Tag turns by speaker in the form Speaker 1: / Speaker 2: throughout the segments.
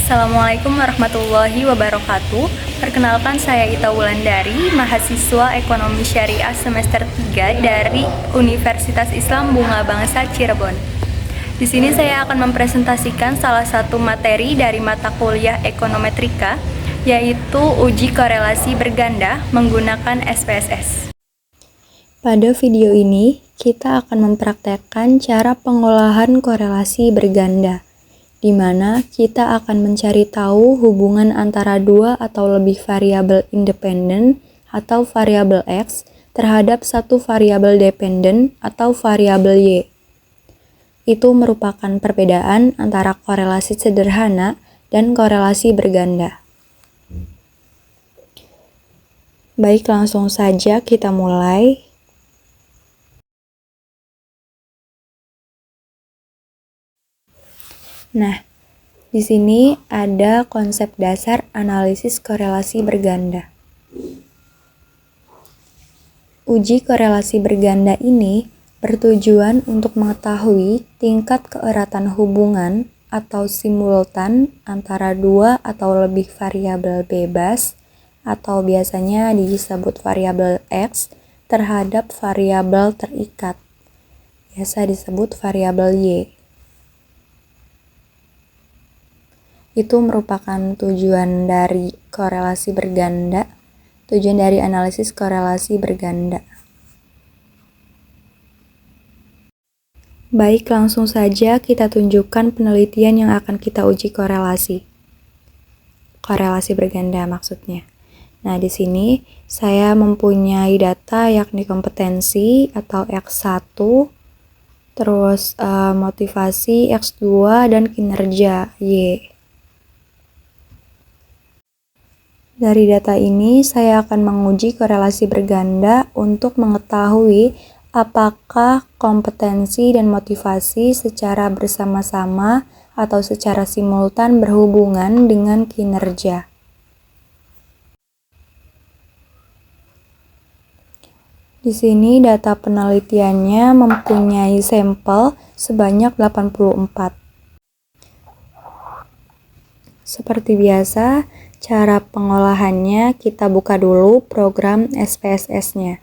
Speaker 1: Assalamualaikum warahmatullahi wabarakatuh. Perkenalkan, saya Ita Wulandari, mahasiswa Ekonomi Syariah semester 3 dari Universitas Islam Bunga Bangsa Cirebon. Di sini saya akan mempresentasikan salah satu materi dari mata kuliah ekonometrika, yaitu uji korelasi berganda menggunakan SPSS. Pada video ini, kita akan mempraktekkan cara pengolahan korelasi berganda, di mana kita akan mencari tahu hubungan antara dua atau lebih variabel independen atau variabel X terhadap satu variabel dependen atau variabel Y. Itu merupakan perbedaan antara korelasi sederhana dan korelasi berganda. Baik, langsung saja kita mulai. Nah, di sini ada konsep dasar analisis korelasi berganda. Uji korelasi berganda ini bertujuan untuk mengetahui tingkat keeratan hubungan atau simultan antara dua atau lebih variabel bebas atau biasanya disebut variabel X terhadap variabel terikat, biasa disebut variabel Y. Itu merupakan tujuan dari korelasi berganda, tujuan dari analisis korelasi berganda. Baik, langsung saja kita tunjukkan penelitian yang akan kita uji korelasi. Korelasi berganda maksudnya. Nah, di sini saya mempunyai data yakni kompetensi atau X1, terus motivasi X2 dan kinerja Y. Dari data ini, saya akan menguji korelasi berganda untuk mengetahui apakah kompetensi dan motivasi secara bersama-sama atau secara simultan berhubungan dengan kinerja. Di sini data penelitiannya mempunyai sampel sebanyak 84. Seperti biasa, cara pengolahannya kita buka dulu program SPSS-nya.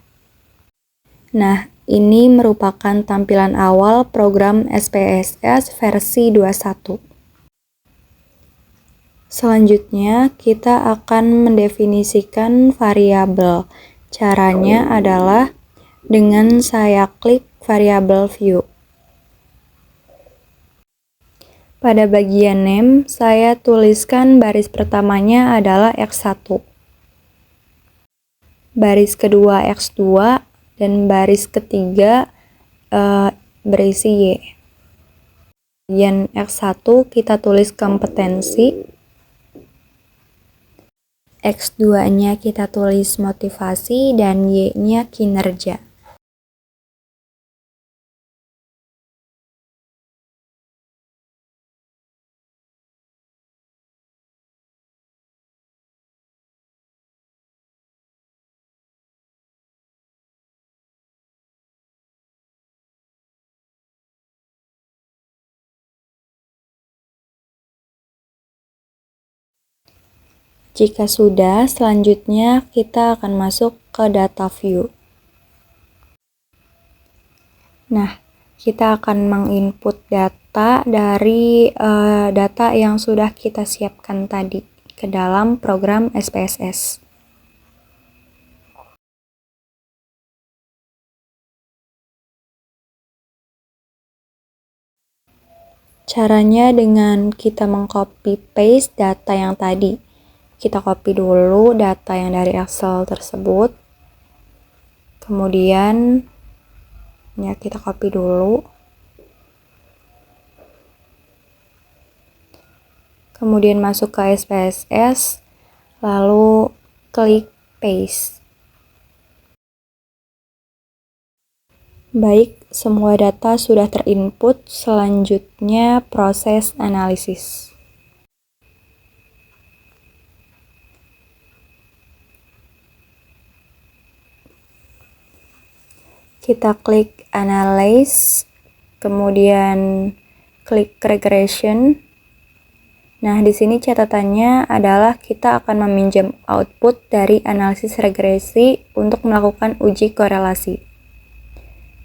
Speaker 1: Nah, ini merupakan tampilan awal program SPSS versi 21. Selanjutnya, kita akan mendefinisikan variabel. Caranya adalah dengan saya klik variabel view. Pada bagian name, saya tuliskan baris pertamanya adalah X1, baris kedua X2, dan baris ketiga berisi Y. Bagian X1 kita tulis kompetensi, X2-nya kita tulis motivasi, dan Y-nya kinerja. Jika sudah, selanjutnya kita akan masuk ke data view. Nah, kita akan menginput data dari data yang sudah kita siapkan tadi ke dalam program SPSS. Caranya dengan kita mengcopy paste data yang tadi. Kita copy dulu data yang dari Excel tersebut. Kemudian ya kita copy dulu. Kemudian masuk ke SPSS, lalu klik paste. Baik, semua data sudah terinput, selanjutnya proses analisis. Kita klik Analyze, kemudian klik Regression, Nah, di sini catatannya adalah kita akan meminjam output dari analisis regresi untuk melakukan uji korelasi.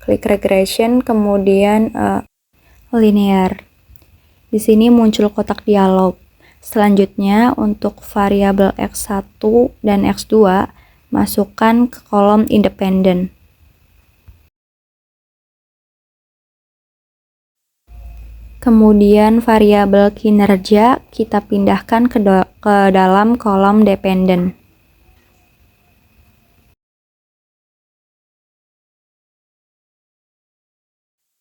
Speaker 1: Klik regression, kemudian linear. Di sini muncul kotak dialog. Selanjutnya, untuk variabel X1 dan X2, masukkan ke kolom independen. Kemudian variabel kinerja kita pindahkan ke dalam kolom dependen.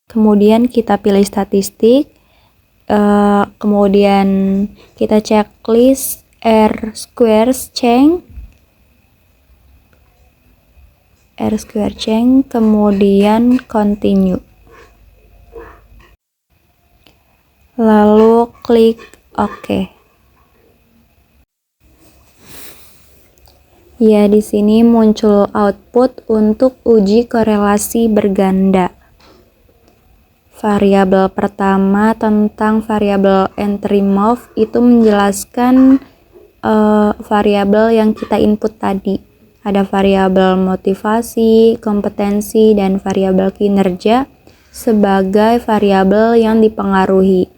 Speaker 1: Kemudian kita pilih statistik, kemudian kita checklist R-square change, kemudian continue. Lalu klik OK. Ya, di sini muncul output untuk uji korelasi berganda. Variabel pertama tentang variabel entry move itu menjelaskan variabel yang kita input tadi. Ada variabel motivasi, kompetensi, dan variabel kinerja sebagai variabel yang dipengaruhi.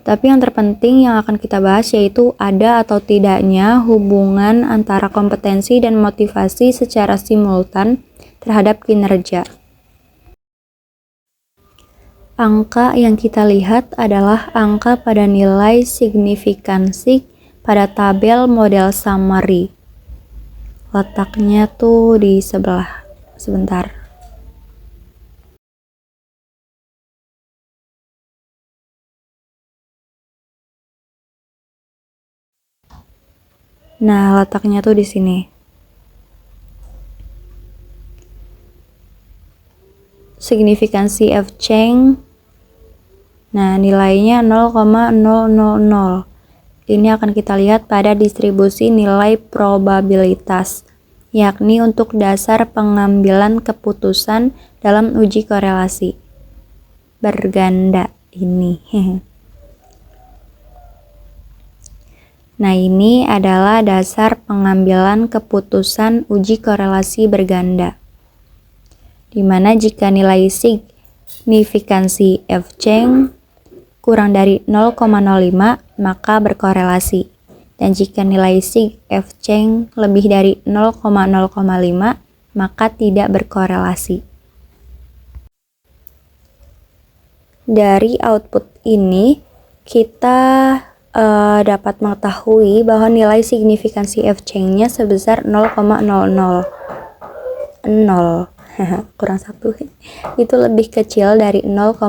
Speaker 1: Tapi yang terpenting yang akan kita bahas yaitu ada atau tidaknya hubungan antara kompetensi dan motivasi secara simultan terhadap kinerja. Angka yang kita lihat adalah angka pada nilai signifikansi pada tabel model summary. Letaknya tuh di sebelah. Sebentar. Nah, letaknya tuh di sini. Signifikansi F change. Nah, nilainya 0,000. Ini akan kita lihat pada distribusi nilai probabilitas, yakni untuk dasar pengambilan keputusan dalam uji korelasi berganda ini. Nah, ini adalah dasar pengambilan keputusan uji korelasi berganda, di mana jika nilai signifikansi F change kurang dari 0,05 maka berkorelasi, dan jika nilai sig F change lebih dari 0,05 maka tidak berkorelasi. Dari output ini kita dapat mengetahui bahwa nilai signifikansi F change-nya sebesar 0,000. Kurang 1. Itu lebih kecil dari 0,05.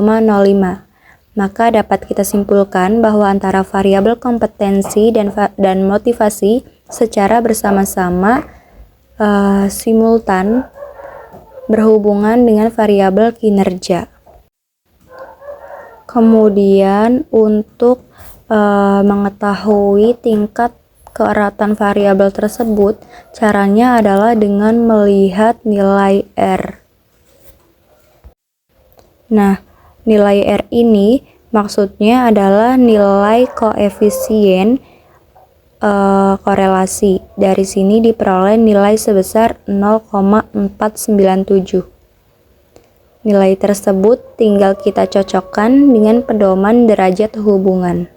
Speaker 1: Maka dapat kita simpulkan bahwa antara variabel kompetensi dan motivasi secara bersama-sama simultan berhubungan dengan variabel kinerja. Kemudian untuk mengetahui tingkat keeratan variabel tersebut, caranya adalah dengan melihat nilai R. Nah, nilai R ini maksudnya adalah nilai koefisien korelasi. Dari sini diperoleh nilai sebesar 0,497. Nilai tersebut tinggal kita cocokkan dengan pedoman derajat hubungan.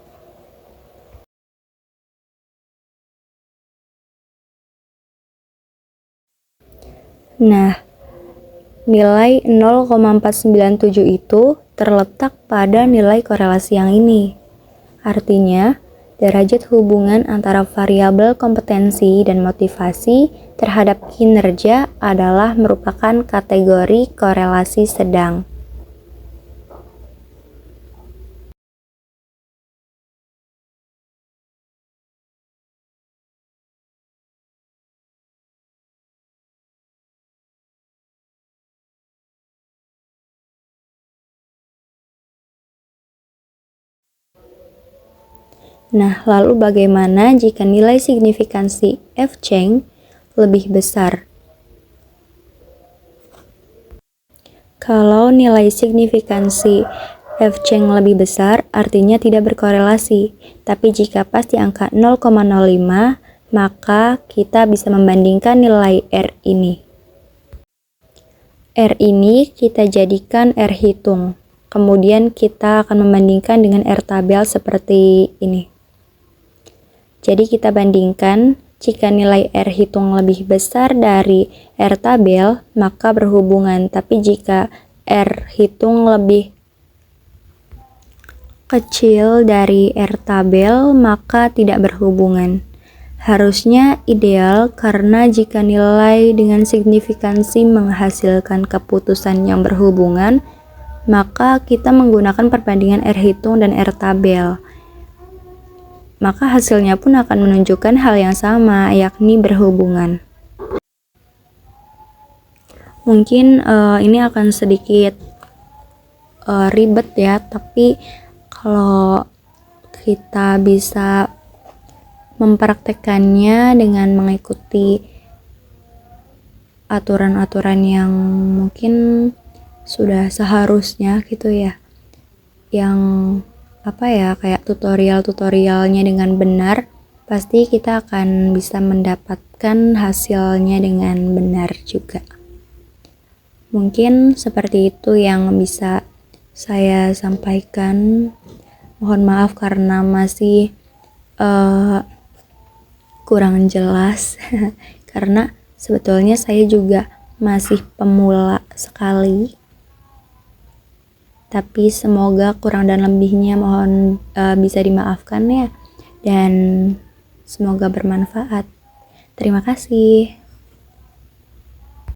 Speaker 1: Nah, nilai 0,497 itu terletak pada nilai korelasi yang ini. Artinya, derajat hubungan antara variabel kompetensi dan motivasi terhadap kinerja adalah merupakan kategori korelasi sedang. Nah, lalu bagaimana jika nilai signifikansi F change lebih besar? Kalau nilai signifikansi F change lebih besar, artinya tidak berkorelasi. Tapi jika pas di angka 0,05, maka kita bisa membandingkan nilai R ini. R ini kita jadikan R hitung. Kemudian kita akan membandingkan dengan R tabel seperti ini. Jadi kita bandingkan, jika nilai R hitung lebih besar dari R tabel, maka berhubungan. Tapi jika R hitung lebih kecil dari R tabel, maka tidak berhubungan. Harusnya ideal karena jika nilai dengan signifikansi menghasilkan keputusan yang berhubungan, maka kita menggunakan perbandingan R hitung dan R tabel. Maka hasilnya pun akan menunjukkan hal yang sama, yakni berhubungan. Mungkin ini akan sedikit ribet ya, tapi kalau kita bisa mempraktekannya dengan mengikuti aturan-aturan yang mungkin sudah seharusnya gitu ya, yang kayak tutorialnya dengan benar, pasti kita akan bisa mendapatkan hasilnya dengan benar juga. Mungkin seperti itu yang bisa saya sampaikan. Mohon maaf karena masih kurang jelas karena sebetulnya saya juga masih pemula sekali, tapi semoga kurang dan lebihnya mohon bisa dimaafkan ya, dan semoga bermanfaat. Terima kasih.